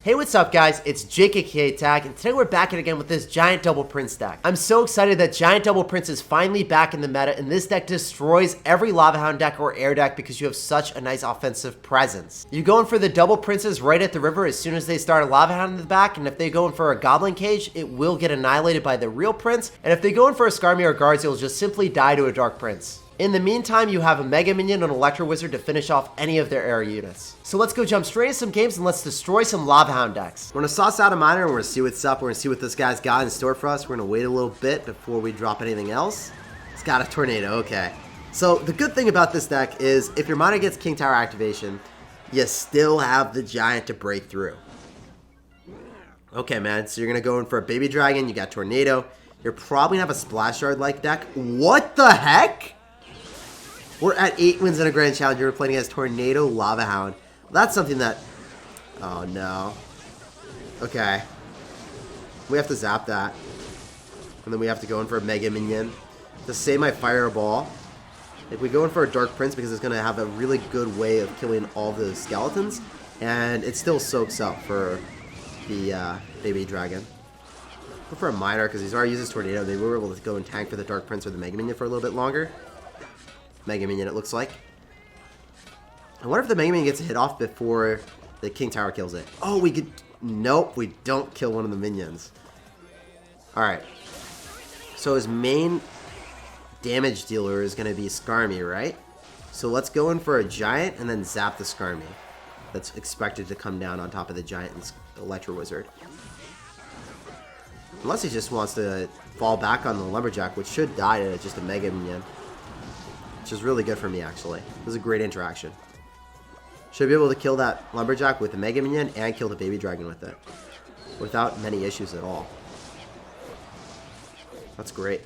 Hey, what's up guys, it's SirTagCR, and today we're back at it again with this Giant Double Prince deck. I'm so excited that Giant Double Prince is finally back in the meta, and this deck destroys every Lava Hound deck or air deck because you have such a nice offensive presence. You go in for the Double Princes right at the river as soon as they start a Lava Hound in the back, and if they go in for a Goblin Cage, it will get annihilated by the real Prince, and if they go in for a Skarmy or Guards, it will just simply die to a Dark Prince. In the meantime, you have a Mega Minion and an Electro Wizard to finish off any of their air units. So let's go jump straight into some games and let's destroy some Lava Hound decks. We're gonna sauce out a miner and we're gonna see what's up. We're gonna see what this guy's got in store for us. We're gonna wait a little bit before we drop anything else. It's got a tornado, okay. So the good thing about this deck is if your miner gets King Tower activation, you still have the Giant to break through. Okay, man, so you're gonna go in for a Baby Dragon, you got Tornado. You're probably gonna have a Splash Shard-like deck. What the heck? We're at 8 wins in a Grand Challenge. We're playing against Tornado Lava Hound. That's something that... Oh, no. Okay. We have to zap that. And then we have to go in for a Mega Minion to save my Fireball. If we go in for a Dark Prince because it's going to have a really good way of killing all the skeletons. And it still soaks up for the Baby Dragon. Go for a Miner because he's already used his Tornado. They were able to go and tank for the Dark Prince or the Mega Minion for a little bit longer. Mega Minion, it looks like. I wonder if the Mega Minion gets hit off before the King Tower kills it. Oh, we could... Nope, we don't kill one of the minions. Alright. So his main damage dealer is going to be Skarmy, right? So let's go in for a Giant and then zap the Skarmy. That's expected to come down on top of the Giant and Electro Wizard. Unless he just wants to fall back on the Lumberjack, which should die to just a Mega Minion. Which is really good for me, actually. This is a great interaction. Should be able to kill that Lumberjack with the Mega Minion and kill the Baby Dragon with it. Without many issues at all. That's great.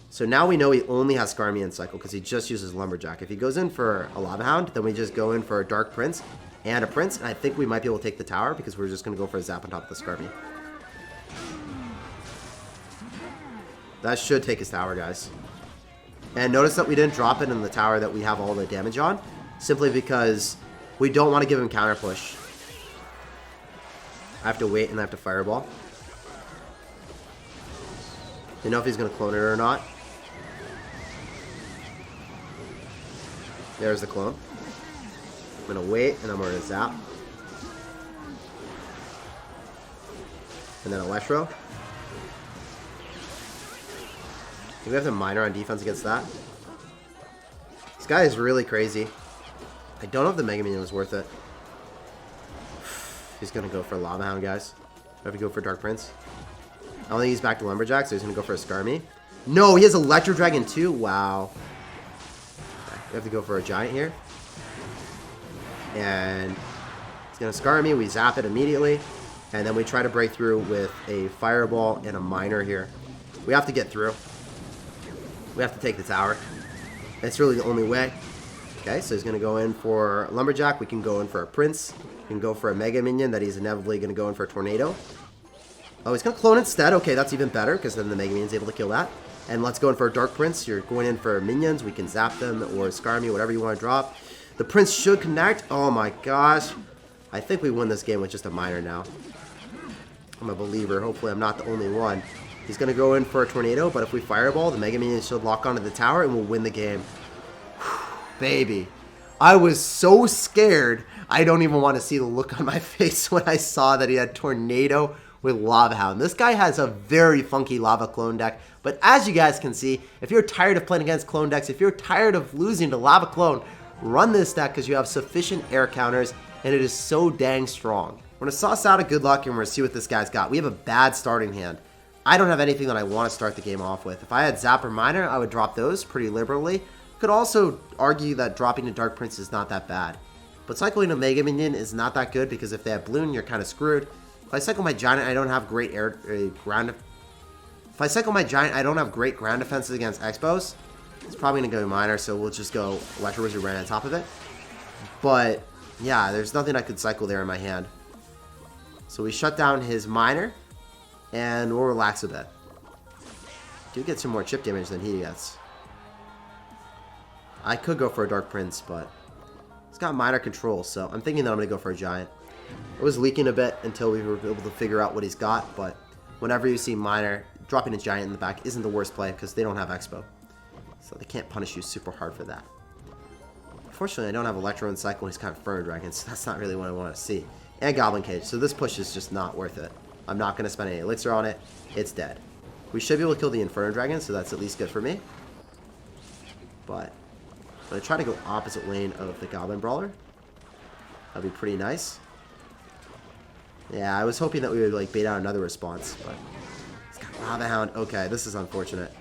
So now we know he only has Skarmy in cycle because he just uses Lumberjack. If he goes in for a Lava Hound, then we just go in for a Dark Prince and a Prince. And I think we might be able to take the tower because we're just going to go for a zap on top of the Skarmy. That should take his tower, guys. And notice that we didn't drop it in the tower that we have all the damage on, simply because we don't want to give him counter push. I have to wait and I have to Fireball. You know if he's going to clone it or not. There's the clone. I'm going to wait and I'm going to zap. And then Electro. Do we have the Miner on defense against that? This guy is really crazy. I don't know if the Mega Minion was worth it. He's going to go for Lava Hound, guys. I have to go for Dark Prince. I don't think he's back to Lumberjack, so he's going to go for a Skarmy. No, he has Electro Dragon too? Wow. Okay, we have to go for a Giant here. And he's going to Skarmy. We zap it immediately. And then we try to break through with a Fireball and a Miner here. We have to get through. We have to take the tower. That's really the only way. Okay, so he's going to go in for Lumberjack. We can go in for a Prince. We can go for a Mega Minion that he's inevitably going to go in for a Tornado. Oh, he's going to clone instead. Okay, that's even better because then the Mega Minion's able to kill that. And let's go in for a Dark Prince. You're going in for Minions. We can zap them or Skarmy, whatever you want to drop. The Prince should connect. Oh my gosh. I think we win this game with just a Miner now. I'm a believer. Hopefully I'm not the only one. He's going to go in for a Tornado, but if we Fireball, the Mega Minion should lock onto the tower and we'll win the game. Whew, baby. I was so scared, I don't even want to see the look on my face when I saw that he had Tornado with Lava Hound. This guy has a very funky Lava Clone deck, but as you guys can see, if you're tired of playing against clone decks, if you're tired of losing to Lava Clone, run this deck because you have sufficient air counters and it is so dang strong. We're going to sauce out a good luck and we're going to see what this guy's got. We have a bad starting hand. I don't have anything that I want to start the game off with. If I had Zap or Miner, I would drop those pretty liberally. Could also argue that dropping a Dark Prince is not that bad. But cycling a Mega Minion is not that good because if they have Bloon, you're kind of screwed. If I cycle my Giant, I don't have great ground. If I cycle my Giant, I don't have great ground defenses against xbows. It's probably going to go Miner, so we'll just go Electro Wizard right on top of it. But yeah, there's nothing I could cycle there in my hand. So we shut down his Miner. And we'll relax a bit. Do get some more chip damage than he gets. I could go for a Dark Prince, but he's got Miner control, so I'm thinking that I'm going to go for a Giant. It was leaking a bit until we were able to figure out what he's got, but whenever you see miner, dropping a giant in the back isn't the worst play because they don't have xbow. So they can't punish you super hard for that. Unfortunately, I don't have electro and cycle, and he's kind of Inferno Dragon, so that's not really what I want to see. And Goblin Cage, so this push is just not worth it. I'm not going to spend any elixir on it. It's dead. We should be able to kill the Inferno Dragon, so that's at least good for me. But I'm going to try to go opposite lane of the Goblin Brawler. That'd be pretty nice. Yeah, I was hoping that we would like bait out another response, but he's got Lava Hound. Okay, this is unfortunate.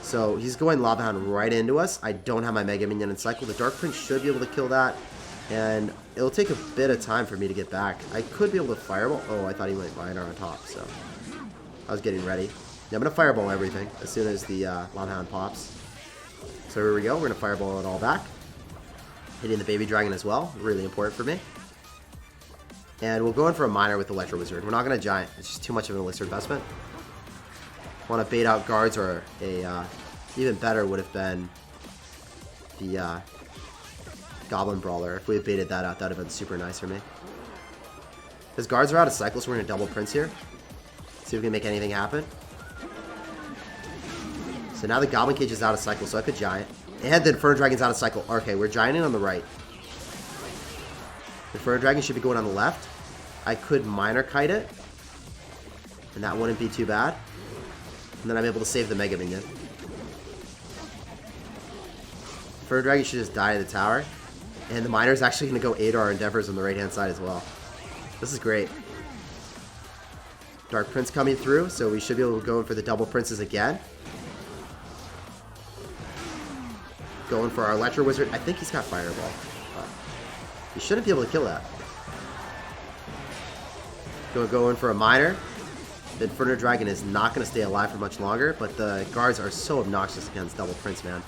So he's going Lava Hound right into us. I don't have my Mega Minion in cycle. The Dark Prince should be able to kill that, and it'll take a bit of time for me to get back. I could be able to Fireball. Oh, I thought he went Miner on top, so I was getting ready. Yeah, I'm going to Fireball everything as soon as the Lava Hound pops. So here we go. We're going to Fireball it all back. Hitting the Baby Dragon as well. Really important for me. And we'll go in for a Miner with Electro Wizard. We're not going to Giant. It's just too much of an elixir investment. Want to bait out guards, or a even better would have been the Goblin Brawler. If we had baited that out, that would have been super nice for me. His guards are out of cycle, so we're going to double Prince here. See if we can make anything happen. So now the Goblin Cage is out of cycle, so I could Giant. And the Inferno Dragon's out of cycle. Okay, we're Gianting on the right. The Inferno Dragon should be going on the left. I could Miner Kite it, and that wouldn't be too bad. And then I'm able to save the Mega Minion. Inferno Dragon should just die to the tower. And the Miner's actually going to go aid our endeavors on the right-hand side as well. This is great. Dark Prince coming through, so we should be able to go in for the double Princes again. Going for our Electro Wizard. I think he's got Fireball. He shouldn't be able to kill that. Go in for a Miner. The Inferno Dragon is not going to stay alive for much longer, but the guards are so obnoxious against Double Prince, man.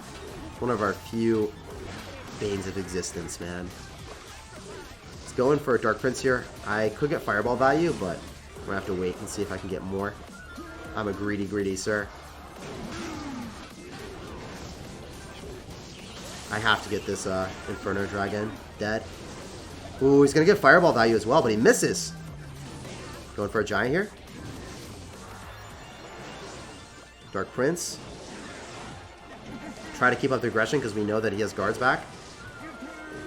One of our few banes of existence, man. Let's go in for a Dark Prince here. I could get Fireball value, but I'm going to have to wait and see if I can get more. I'm a greedy sir. I have to get this Inferno Dragon dead. Ooh, he's going to get Fireball value as well, but he misses. Going for a Giant here. Dark Prince. Try to keep up the aggression because we know that he has guards back.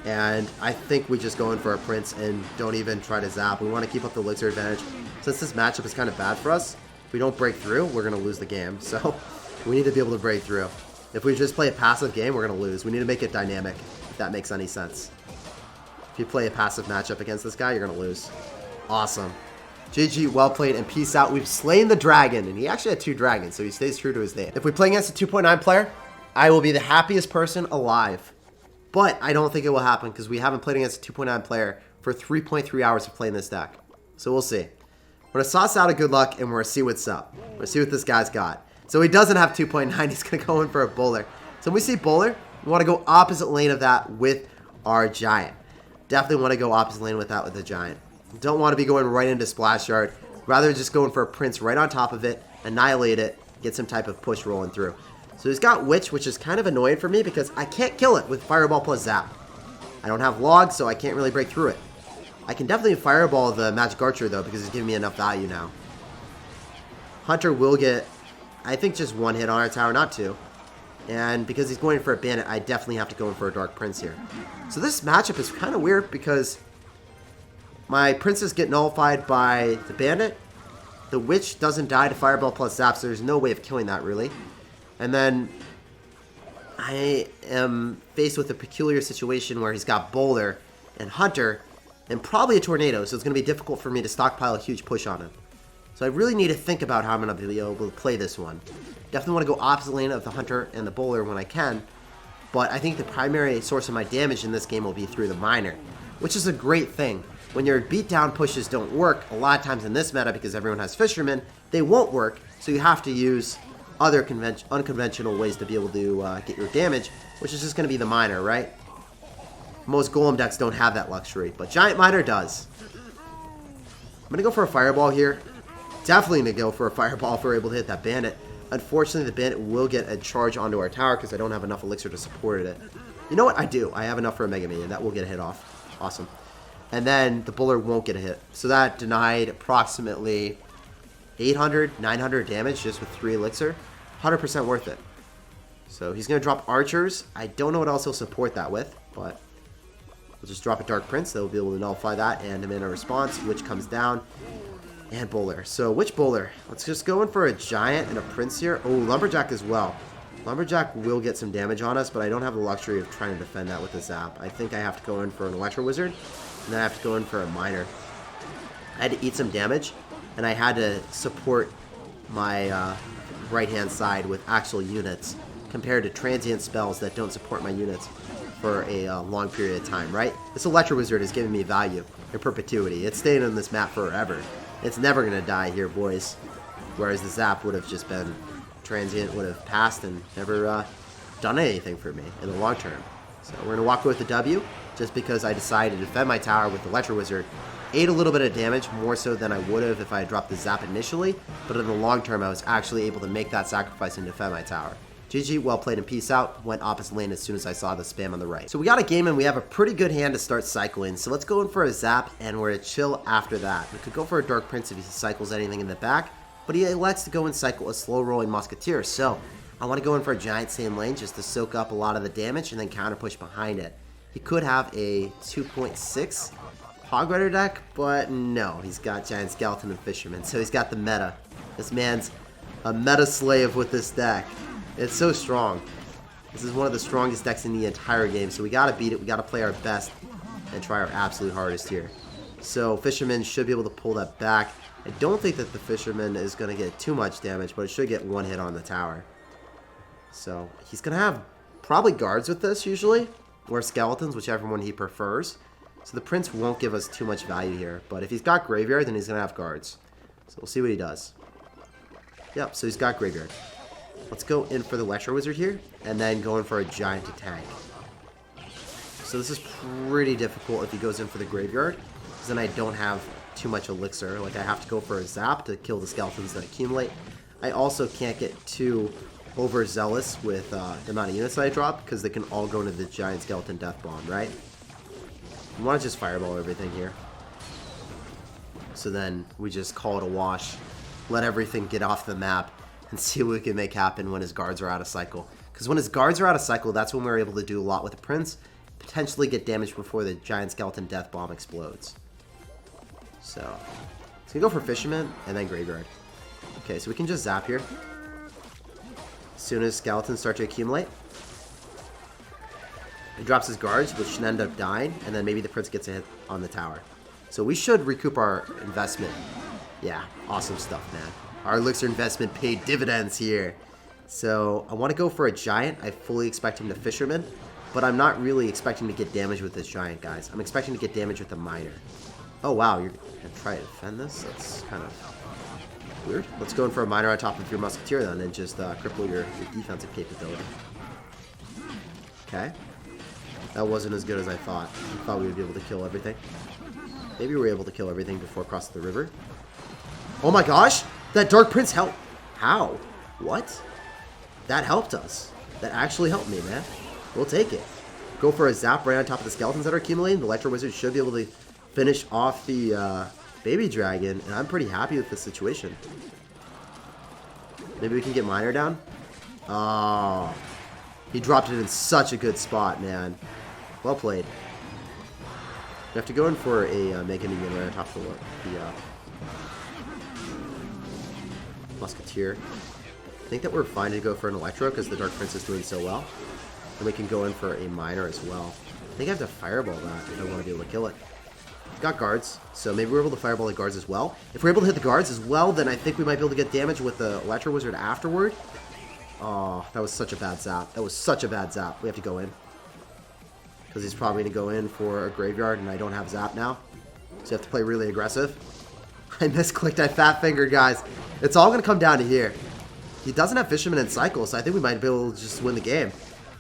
And I think we just go in for a Prince and don't even try to zap. We want to keep up the elixir advantage. Since this matchup is kind of bad for us, if we don't break through, we're going to lose the game. So we need to be able to break through. If we just play a passive game, we're going to lose. We need to make it dynamic, if that makes any sense. If you play a passive matchup against this guy, you're going to lose. Awesome. GG, well played, and peace out. We've slain the dragon, and he actually had 2 dragons, so he stays true to his name. If we play against a 2.9 player, I will be the happiest person alive. But I don't think it will happen, because we haven't played against a 2.9 player for 3.3 hours of playing this deck. So we'll see. We're going to sauce out a good luck, and we're going to see what's up. We're going to see what this guy's got. So he doesn't have 2.9. He's going to go in for a Bowler. So when we see Bowler, we want to go opposite lane of that with our Giant. Definitely want to go opposite lane with that with the Giant. Don't want to be going right into Splash Yard. Rather just going for a Prince right on top of it, annihilate it, get some type of push rolling through. So he's got Witch, which is kind of annoying for me because I can't kill it with Fireball plus Zap. I don't have Log, so I can't really break through it. I can definitely Fireball the Magic Archer, though, because it's giving me enough value now. Hunter will get, I think, just 1 hit on our tower, not 2. And because he's going for a Bandit, I definitely have to go in for a Dark Prince here. So this matchup is kind of weird because my Princes get nullified by the Bandit. The Witch doesn't die to Fireball plus Zap, so there's no way of killing that, really. And then I am faced with a peculiar situation where he's got Bowler and Hunter and probably a Tornado, so it's going to be difficult for me to stockpile a huge push on him. So I really need to think about how I'm going to be able to play this one. Definitely want to go opposite lane of the Hunter and the Bowler when I can, but I think the primary source of my damage in this game will be through the Miner, which is a great thing. When your beatdown pushes don't work, a lot of times in this meta, because everyone has Fishermen, they won't work, so you have to use other unconventional ways to be able to get your damage, which is just going to be the Miner, right? Most Golem decks don't have that luxury, but Giant Miner does. I'm going to go for a Fireball here. Definitely going to go for a Fireball if we're able to hit that Bandit. Unfortunately, the Bandit will get a charge onto our tower because I don't have enough Elixir to support it. You know what? I do. I have enough for a Mega Minion. That will get a hit off. Awesome. and then the Buller won't get a hit. So that denied approximately 800, 900 damage just with 3 elixir. 100% worth it. So he's going to drop archers. I don't know what else he'll support that with, but we'll just drop a Dark Prince. They'll be able to nullify that and him in a response, which comes down. And Bowler. So which Bowler? Let's just go in for a Giant and a Prince here. Oh, Lumberjack as well. Lumberjack will get some damage on us, but I don't have the luxury of trying to defend that with a Zap. I think I have to go in for an Electro Wizard, and then I have to go in for a Miner. I had to eat some damage, and I had to support my right-hand side with actual units compared to transient spells that don't support my units for a long period of time, right? This Electro Wizard is giving me value in perpetuity. It's staying on this map forever. It's never going to die here, boys. Whereas the Zap would have just been transient, would have passed and never done anything for me in the long term. So we're going to walk away with the W just because I decided to defend my tower with the Electro Wizard. Ate a little bit of damage, more so than I would have if I had dropped the Zap initially, but in the long term I was actually able to make that sacrifice and defend my tower. GG, well played and peace out. Went opposite lane as soon as I saw the spam on the right. So we got a game and we have a pretty good hand to start cycling. So let's go in for a Zap and we're to chill after that. We could go for a Dark Prince if he cycles anything in the back, but he elects to go and cycle a slow rolling Musketeer. So I want to go in for a Giant same lane just to soak up a lot of the damage and then counter push behind it. He could have a 2.6 Hog Rider deck, but no, he's got Giant Skeleton and Fisherman, so he's got the meta. This man's a meta slave with this deck. It's so strong. This is one of the strongest decks in the entire game, so we gotta beat it. We gotta play our best and try our absolute hardest here. So Fisherman should be able to pull that back. I don't think that the Fisherman is gonna get too much damage, but it should get one hit on the tower. So he's gonna have probably guards with this usually, or skeletons, whichever one he prefers. So the Prince won't give us too much value here, but if he's got Graveyard, then he's gonna have guards. So we'll see what he does. Yep, so he's got Graveyard. Let's go in for the Electro Wizard here, and then go in for a Giant to tank. So this is pretty difficult if he goes in for the Graveyard, because then I don't have too much Elixir. Like, I have to go for a Zap to kill the skeletons that accumulate. I also can't get too overzealous with the amount of units that I drop, because they can all go into the Giant Skeleton Death Bomb, right? I want to just Fireball everything here. So then we just call it a wash, let everything get off the map, and see what we can make happen when his guards are out of cycle. Because when his guards are out of cycle, that's when we're able to do a lot with the Prince. Potentially get damage before the Giant Skeleton Death Bomb explodes. So, let's go for Fisherman and then Graveyard. Okay, so we can just Zap here. As soon as skeletons start to accumulate. He drops his guards, which should end up dying, and then maybe the Prince gets a hit on the tower. So we should recoup our investment. Yeah, awesome stuff, man. Our Elixir investment paid dividends here. So I want to go for a Giant. I fully expect him to Fisherman, but I'm not really expecting to get damage with this Giant, guys. I'm expecting to get damage with the Miner. Oh, wow, you're going to try to defend this? That's kind of weird. Let's go in for a Miner on top of your Musketeer then and just cripple your defensive capability. Okay. That wasn't as good as I thought. I thought we would be able to kill everything. Maybe we were able to kill everything before crossing the river. Oh my gosh! That Dark Prince helped. How? What? That helped us. That actually helped me, man. We'll take it. Go for a Zap right on top of the skeletons that are accumulating. The Electro Wizard should be able to finish off the Baby Dragon, and I'm pretty happy with this situation. Maybe we can get Miner down? Oh. He dropped it in such a good spot, man. Well played. We have to go in for a Mega Minion right on top of the Musketeer. I think that we're fine to go for an Electro because the Dark Prince is doing so well. And we can go in for a Miner as well. I think I have to Fireball that if I want to be able to kill it. We've got guards, so maybe we're able to Fireball the guards as well. If we're able to hit the guards as well, then I think we might be able to get damage with the Electro Wizard afterward. Oh, that was such a bad Zap. That was such a bad Zap. We have to go in. Because he's probably going to go in for a Graveyard, and I don't have Zap now. So you have to play really aggressive. I misclicked. I fat fingered, guys. It's all going to come down to here. He doesn't have Fisherman in cycle, so I think we might be able to just win the game.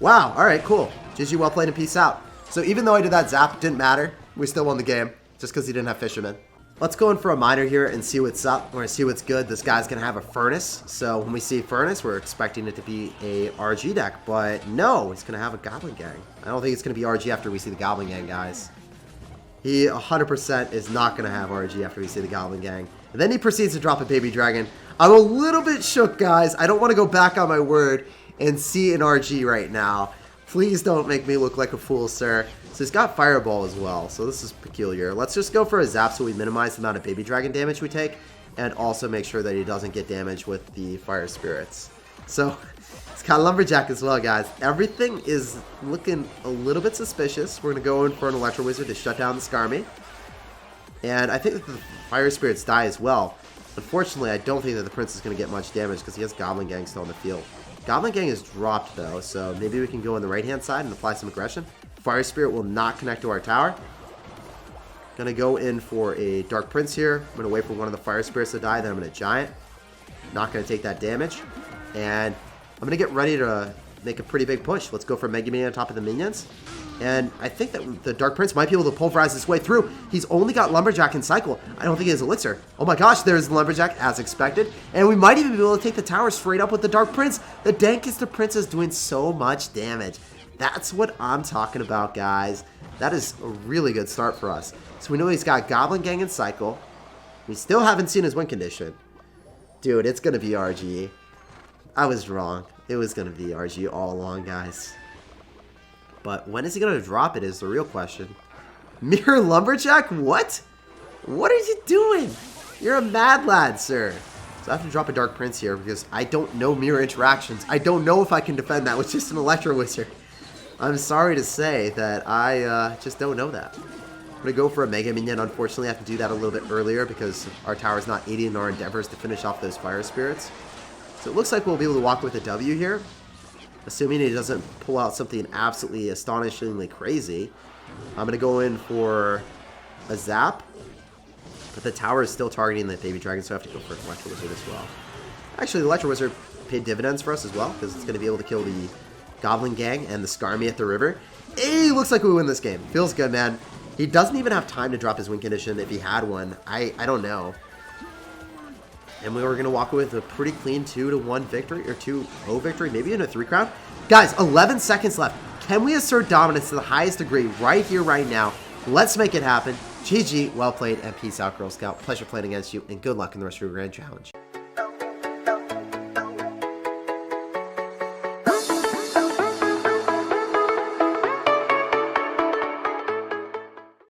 Wow. All right, cool. GG, well played, and peace out. So even though I did that Zap, it didn't matter. We still won the game, just because he didn't have Fisherman. Let's go in for a Miner here and see what's up. We're going to see what's good. This guy's going to have a Furnace. So when we see Furnace, we're expecting it to be a RG deck. But no, he's going to have a Goblin Gang. I don't think it's going to be RG after we see the Goblin Gang, guys. He 100% is not going to have RG after we see the Goblin Gang. And then he proceeds to drop a Baby Dragon. I'm a little bit shook, guys. I don't want to go back on my word and see an RG right now. Please don't make me look like a fool, sir. So he's got Fireball as well, so this is peculiar. Let's just go for a Zap so we minimize the amount of Baby Dragon damage we take, and also make sure that he doesn't get damage with the Fire Spirits. So, it's got Lumberjack as well, guys. Everything is looking a little bit suspicious. We're going to go in for an Electro Wizard to shut down the Skarmy. And I think that the Fire Spirits die as well. Unfortunately, I don't think that the Prince is going to get much damage because he has Goblin Gang still on the field. Goblin Gang is dropped, though, so maybe we can go on the right-hand side and apply some aggression. Fire Spirit will not connect to our tower. Gonna go in for a Dark Prince here. I'm gonna wait for one of the Fire Spirits to die, then I'm gonna Giant. Not gonna take that damage. And I'm gonna get ready to make a pretty big push. Let's go for Mega Minion on top of the minions. And I think that the Dark Prince might be able to pulverize his way through. He's only got Lumberjack in cycle. I don't think he has Elixir. Oh my gosh, there's Lumberjack as expected. And we might even be able to take the tower straight up with the Dark Prince. The Dankester Prince is doing so much damage. That's what I'm talking about, guys. That is a really good start for us. So we know he's got Goblin Gang in cycle. We still haven't seen his win condition. Dude, it's going to be RG. I was wrong. It was going to be RG all along, guys. But when is he going to drop it is the real question. Mirror Lumberjack? What? What are you doing? You're a mad lad, sir. So I have to drop a Dark Prince here because I don't know mirror interactions. I don't know if I can defend that with just an Electro Wizard. I'm sorry to say that I just don't know that. I'm going to go for a Mega Minion. Unfortunately, I have to do that a little bit earlier because our tower's not aiding in our endeavors to finish off those Fire Spirits. So it looks like we'll be able to walk with a W here. Assuming he doesn't pull out something absolutely astonishingly crazy. I'm going to go in for a Zap. But the tower is still targeting the Baby Dragon, so I have to go for an Electro Wizard as well. Actually, the Electro Wizard paid dividends for us as well because it's going to be able to kill the Goblin Gang and the Skarmy at the river. Hey, looks like we win this game. Feels good, man. He doesn't even have time to drop his win condition if he had one. I don't know. And we were going to walk away with a pretty clean 2-1 victory, or 2-0 victory, maybe in a 3-crown. Guys, 11 seconds left. Can we assert dominance to the highest degree right here, right now? Let's make it happen. GG, well played, and peace out, Girl Scout. Pleasure playing against you, and good luck in the rest of your grand challenge.